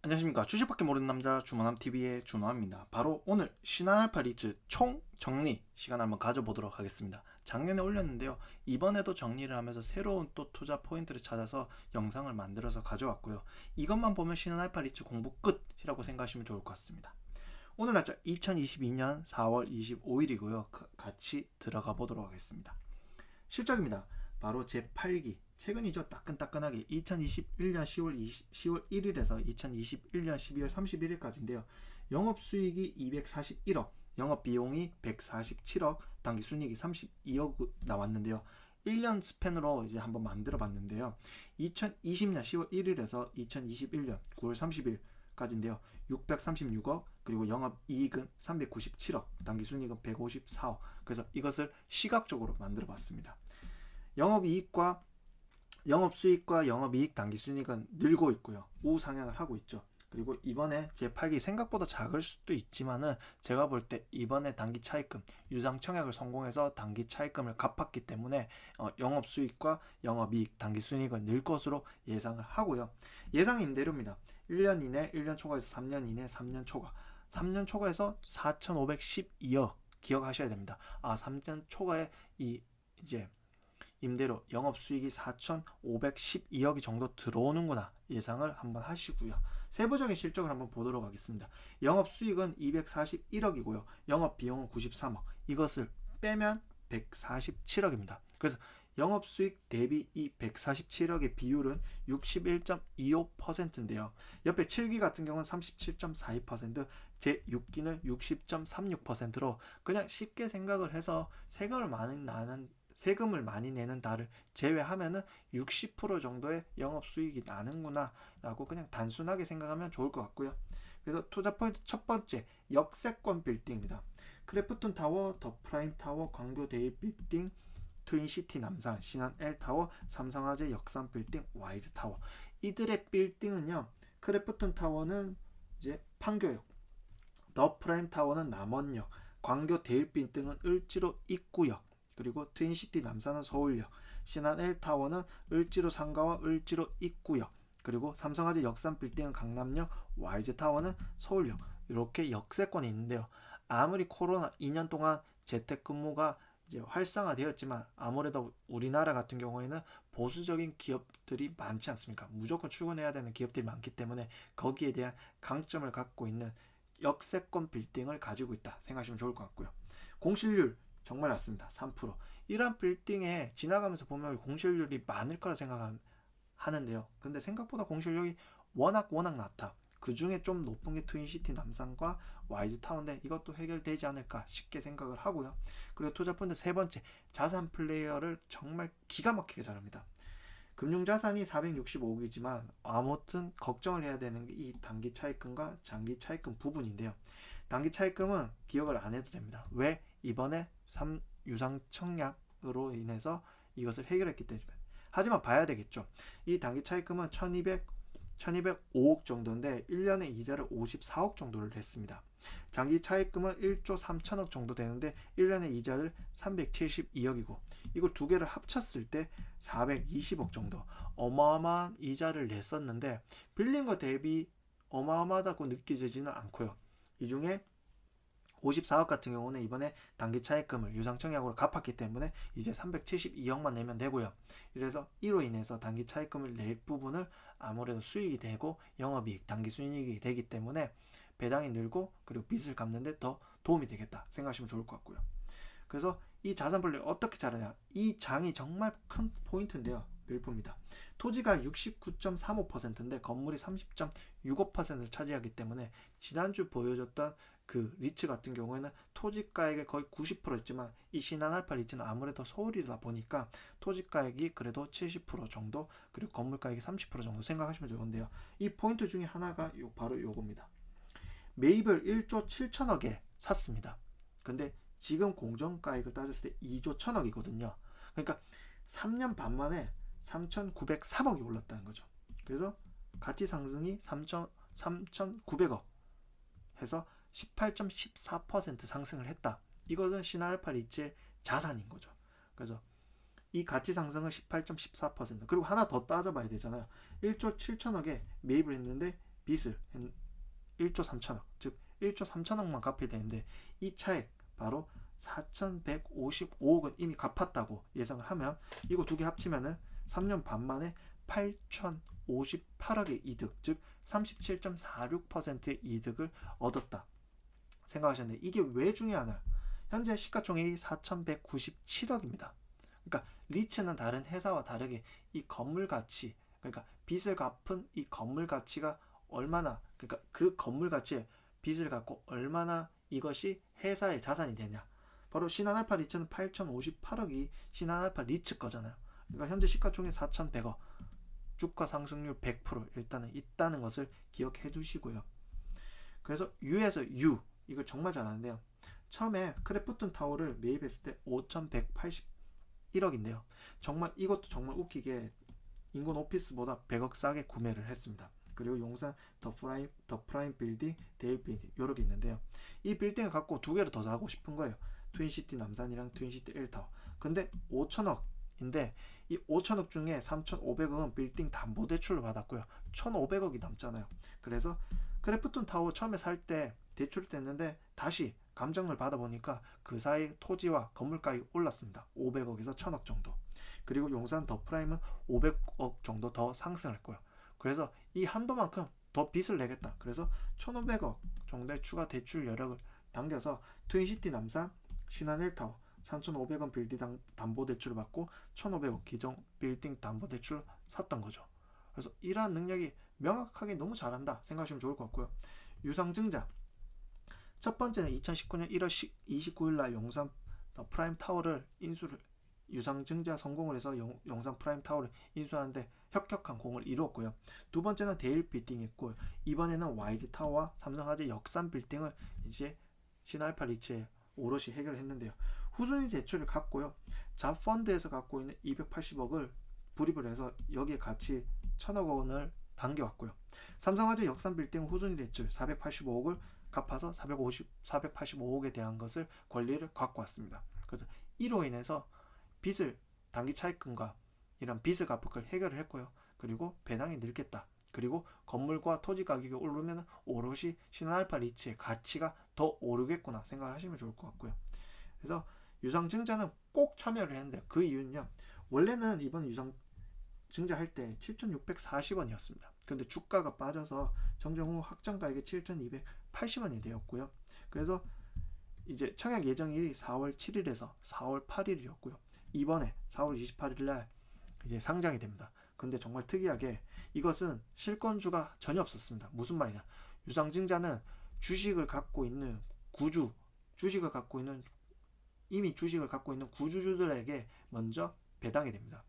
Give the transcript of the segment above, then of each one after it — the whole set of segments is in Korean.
안녕하십니까. 주식밖에 모르는 남자 주만함TV의 준호입니다. 바로 오늘 신한알파 리츠 총 정리 시간 한번 가져보도록 하겠습니다. 작년에 올렸는데요. 이번에도 정리를 하면서 새로운 또 투자 포인트를 찾아서 영상을 만들어서 가져왔고요. 이것만 보면 신한알파 리츠 공부 끝이라고 생각하시면 좋을 것 같습니다. 오늘 날짜 2022년 4월 25일이고요. 같이 들어가 보도록 하겠습니다. 실적입니다. 바로 제8기 최근이죠. 따끈따끈하게 2021년 10월 1일에서 2021년 12월 31일까지인데요. 영업수익이 241억, 영업비용이 147억, 당기순이익이 32억 나왔는데요. 1년 스팬으로 이제 한번 만들어 봤는데요. 2020년 10월 1일에서 2021년 9월 30일까지인데요. 636억, 그리고 영업이익은 397억, 당기순이익은 154억. 그래서 이것을 시각적으로 만들어 봤습니다. 영업이익과 영업수익과 영업이익 당기순이익은 늘고 있고요. 우상향을 하고 있죠. 그리고 이번에 제8기 생각보다 작을 수도 있지만은 제가 볼 때 이번에 단기 차입금 유상 청약을 성공해서 단기 차입금을 갚았기 때문에 영업수익과 영업이익 당기순이익은 늘 것으로 예상을 하고요. 예상 임대료입니다. 1년 이내 1년 초과에서 3년 이내 3년 초과 3년 초과에서 4,512억 기억하셔야 됩니다. 3년 초과에 이제 임대료 영업수익이 4,512억이 정도 들어오는구나 예상을 한번 하시고요. 세부적인 실적을 한번 보도록 하겠습니다. 영업수익은 241억이고요. 영업비용은 93억. 이것을 빼면 147억입니다. 그래서 영업수익 대비 이 147억의 비율은 61.25%인데요. 옆에 7기 같은 경우는 37.42%, 제6기는 60.36%로 그냥 쉽게 생각을 해서 세금을 많이 내는 달을 제외하면은 60% 정도의 영업수익이 나는구나 라고 그냥 단순하게 생각하면 좋을 것 같고요. 그래서 투자 포인트 첫 번째, 역세권 빌딩입니다. 크래프톤 타워, 더 프라임 타워, 광교 데이 빌딩, 트윈시티 남산, 신한 L타워, 삼성화재 역삼 빌딩, 와이즈 타워. 이들의 빌딩은요, 크래프톤 타워는 이제 판교역, 더 프라임 타워는 남원역, 광교 데일 빌딩은 을지로 입구역, 그리고 트윈시티 남산은 서울역, 신한 L타워는 을지로 상가와 을지로 입구역, 그리고 삼성화재 역삼 빌딩은 강남역, YG타워는 서울역. 이렇게 역세권이 있는데요. 아무리 코로나 2년 동안 재택근무가 이제 활성화되었지만 아무래도 우리나라 같은 경우에는 보수적인 기업들이 많지 않습니까? 무조건 출근해야 되는 기업들이 많기 때문에 거기에 대한 강점을 갖고 있는 역세권 빌딩을 가지고 있다 생각하시면 좋을 것 같고요. 공실률 정말 낮습니다. 3%. 이러한 빌딩에 지나가면서 보면 공실률이 많을 거라 생각하는데요. 근데 생각보다 공실률이 워낙 낮다. 그 중에 좀 높은 게 트윈시티 남산과 YG타워인데 이것도 해결되지 않을까 쉽게 생각을 하고요. 그리고 투자펀드 세 번째, 자산 플레이어를 정말 기가 막히게 잘합니다. 금융자산이 465억이지만 아무튼 걱정을 해야 되는 게 이 단기 차입금과 장기 차입금 부분인데요. 단기 차입금은 기억을 안 해도 됩니다. 왜? 이번에 유상 청약으로 인해서 이것을 해결했기 때문에. 하지만 봐야 되겠죠. 이 단기 차입금은 1205억 정도인데 1년에 이자를 54억 정도를 했습니다. 장기 차입금은 1조 3천억 정도 되는데 1년에 이자를 372억이고 이걸 두 개를 합쳤을 때 420억 정도 어마어마한 이자를 냈었는데 빌린 거 대비 어마어마하다고 느껴지지는 않고요. 이 중에 54억 같은 경우는 이번에 단기 차입금을 유상청약으로 갚았기 때문에 이제 372억만 내면 되고요. 그래서 이로 인해서 단기 차입금을 낼 부분을 아무래도 수익이 되고 영업이익, 단기 순이익이 되기 때문에 배당이 늘고 그리고 빚을 갚는데 더 도움이 되겠다 생각하시면 좋을 것 같고요. 그래서 이 자산 분리를 어떻게 자르냐, 이 장이 정말 큰 포인트인데요. 벨프입니다. 토지가 69.35%인데 건물이 30.65%를 차지하기 때문에 지난주 보여줬던 그 리츠 같은 경우에는 토지가액의 거의 90%였지만 이 신한알파 리츠는 아무래도 서울이다 보니까 토지가액이 그래도 70% 정도 그리고 건물가액이 30% 정도 생각하시면 좋은데요. 이 포인트 중에 하나가 바로 요겁니다. 매입을 1조 7천억에 샀습니다. 근데 지금 공정가액을 따졌을 때 2조 1천억이거든요. 그러니까 3년 반 만에 3,903억이 올랐다는 거죠. 그래서 가치 상승이 3,900억 해서 18.14% 상승을 했다. 이것은 신한알파 리츠의 자산인 거죠. 그래서 이 가치 상승은 18.14% 그리고 하나 더 따져봐야 되잖아요. 1조 7천억에 매입을 했는데 빚을 1조 3천억, 즉 1조 3천억만 갚아야 되는데 이 차액 바로 4,155억은 이미 갚았다고 예상을 하면 이거 두 개 합치면은 3년 반 만에 8,058억의 이득, 즉 37.46%의 이득을 얻었다 생각하셨는데, 이게 왜 중요하나? 현재 시가총액이 4,197억입니다. 그러니까 리츠는 다른 회사와 다르게 이 건물 가치, 그러니까 빚을 갚은 이 건물 가치가 얼마나, 그러니까 그 건물 가치에 빚을 갚고 얼마나 이것이 회사의 자산이 되냐. 바로 신한알파 리츠는 8,058억이 신한알파 리츠 거잖아요. 그러니까 현재 시가총액 4,100억, 주가 상승률 100% 일단은 있다는 것을 기억해 두시고요. 그래서 U에서 U, 이걸 정말 잘하는데요. 처음에 크래프톤 타워를 매입했을 때 5,181억인데요. 정말 이것도 정말 웃기게 인근 오피스보다 100억 싸게 구매를 했습니다. 그리고 용산 더 프라임 빌딩, 데일 빌딩 이렇게 있는데요. 이 빌딩을 갖고 두 개를 더 사고 싶은 거예요. 트윈시티 남산이랑 트윈시티 1타워. 근데 5천억인데 이 5천억 중에 3,500억은 빌딩 담보대출을 받았고요. 1,500억이 남잖아요. 그래서 크래프톤 타워 처음에 살 때 대출을 뗐는데 다시 감정을 받아보니까 그 사이 토지와 건물 가격이 올랐습니다. 500억에서 1,000억 정도. 그리고 용산 더 프라임은 500억 정도 더 상승했고요. 그래서 이 한도만큼 더 빚을 내겠다. 그래서 1,500억 정도의 추가 대출 여력을 당겨서 트윈시티 남산, 신한 1타워 3,500원 빌딩 담보대출을 받고 1,500원 기존 빌딩 담보대출을 샀던 거죠. 그래서 이러한 능력이 명확하게 너무 잘한다 생각하시면 좋을 것 같고요. 유상증자 첫 번째는 2019년 1월 29일 날 용산 프라임 타워를 유상증자 성공을 해서 용산 프라임 타워를 인수하는데 혁혁한 공을 이루었고요. 두 번째는 데일 빌딩이 있고, 이번에는 YG 타워와 삼성화재 역삼 빌딩을 이제 신알파 리츠에 오롯이 해결했는데요. 후순위 대출을 갖고요. 잡펀드에서 갖고 있는 280억을 불입을 해서 여기에 같이 1,000억 원을 당겨왔고요. 삼성화재 역삼 빌딩 후순위 대출 485억을 갚아서 485억에 대한 것을 권리를 갖고 왔습니다. 그래서 이로 인해서 빚을 단기 차익금과 이런 빚을 갚을 걸 해결을 했고요. 그리고 배당이 늘겠다. 그리고 건물과 토지 가격이 오르면 오롯이 신한알파 리츠의 가치가 더 오르겠구나 생각하시면 좋을 것 같고요. 그래서 유상증자는 꼭 참여를 했는데 그 이유는요. 원래는 이번 유상증자할 때 7,640원이었습니다. 그런데 주가가 빠져서 정정 후 확정가액이 7,280원이 되었고요. 그래서 이제 청약 예정일이 4월 7일에서 4월 8일이었고요. 이번에 4월 28일 날 이제 상장이 됩니다. 근데 정말 특이하게 이것은 실권주가 전혀 없었습니다. 무슨 말이냐? 유상증자는 주식을 갖고 있는 이미 주식을 갖고 있는 구주주들에게 먼저 배정이 됩니다.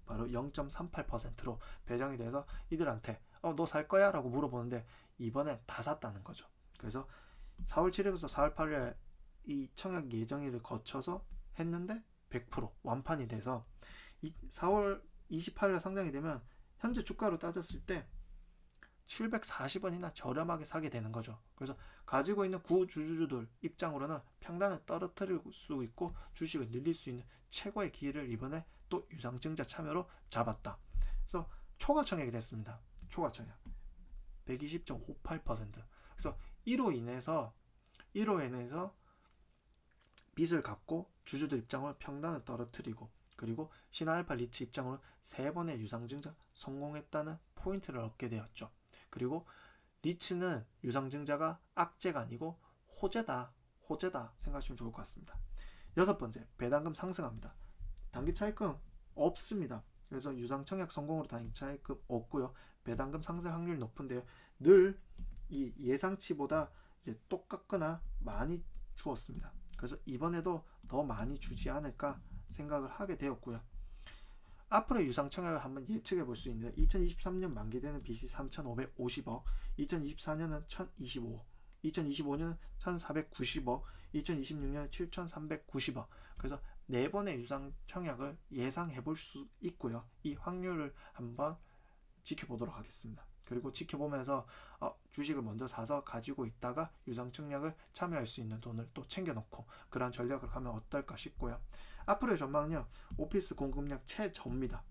바로 0.38%로 배정이 돼서 이들한테 너 살 거야? 라고 물어보는데 이번에 다 샀다는 거죠. 그래서 4월 7일에서 4월 8일 이 청약 예정일을 거쳐서 했는데 100% 완판이 돼서 4월 28일 상장이 되면 현재 주가로 따졌을 때 740원이나 저렴하게 사게 되는 거죠. 그래서 가지고 있는 구주주들 입장으로는 평단을 떨어뜨릴 수 있고 주식을 늘릴 수 있는 최고의 기회를 이번에 또 유상증자 참여로 잡았다. 그래서 초과 청약이 됐습니다. 초과 청약 120.58%. 그래서 이로 인해서 빚을 갚고 주주들 입장으로 평단을 떨어뜨리고, 그리고 신한알파 리츠 입장으로 3번의 유상증자 성공했다는 포인트를 얻게 되었죠. 그리고 리츠는 유상증자가 악재가 아니고 호재다 생각하시면 좋을 것 같습니다. 여섯 번째, 배당금 상승합니다. 단기 차익금 없습니다. 그래서 유상청약 성공으로 단기 차익금 없고요. 배당금 상승 확률이 높은데요. 늘 이 예상치보다 이제 똑같거나 많이 주었습니다. 그래서 이번에도 더 많이 주지 않을까 생각을 하게 되었고요. 앞으로의 유상청약을 한번 예측해 볼 수 있는데 2023년 만기되는 빚이 3,550억, 2024년은 1,025억, 2025년은 1,490억, 2026년은 7,390억. 그래서 4번의 유상청약을 예상해 볼 수 있고요. 이 확률을 한번 지켜보도록 하겠습니다. 그리고 지켜보면서 주식을 먼저 사서 가지고 있다가 유상청약을 참여할 수 있는 돈을 또 챙겨놓고 그런 전략을 가면 어떨까 싶고요. 앞으로의 전망은요. 오피스 공급량 최저입니다.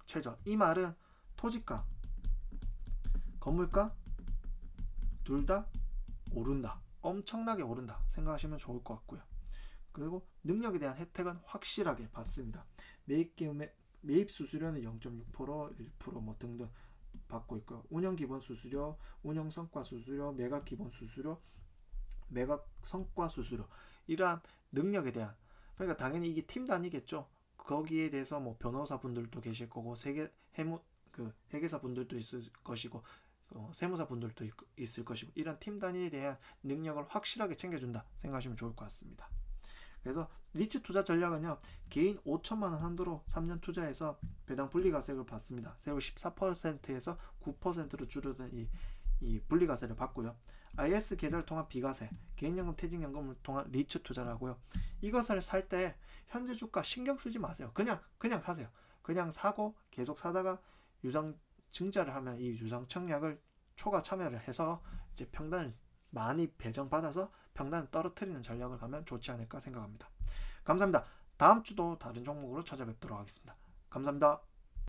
최저. 이 말은 토지가 건물가 둘 다 오른다. 엄청나게 오른다 생각하시면 좋을 것 같고요. 그리고 능력에 대한 혜택은 확실하게 받습니다. 매입 수수료는 0.6%, 1% 뭐 등등 받고 있고요. 운영 기본 수수료, 운영 성과 수수료, 매각 기본 수수료, 매각 성과 수수료, 이러한 능력에 대한, 그러니까 당연히 이게 팀 단위겠죠. 거기에 대해서 뭐 변호사 분들도 계실 거고 회계사 분들도 있을 것이고 세무사 분들도 있을 것이고, 이런 팀 단위에 대한 능력을 확실하게 챙겨준다 생각하시면 좋을 것 같습니다. 그래서 리츠 투자 전략은요, 개인 5천만 원 한도로 3년 투자해서 배당 분리과세를 받습니다. 세후 14%에서 9%로 줄어든 이 분리과세를 받고요. IS 계좌를 통한 비과세, 개인연금, 퇴직연금을 통한 리츠 투자를 하고요. 이것을 살 때 현재 주가 신경 쓰지 마세요. 그냥 사세요. 그냥 사고 계속 사다가 유상 증자를 하면 이 유상 청약을 초과 참여를 해서 이제 평단을 많이 배정받아서 평단을 떨어뜨리는 전략을 가면 좋지 않을까 생각합니다. 감사합니다. 다음 주도 다른 종목으로 찾아뵙도록 하겠습니다. 감사합니다.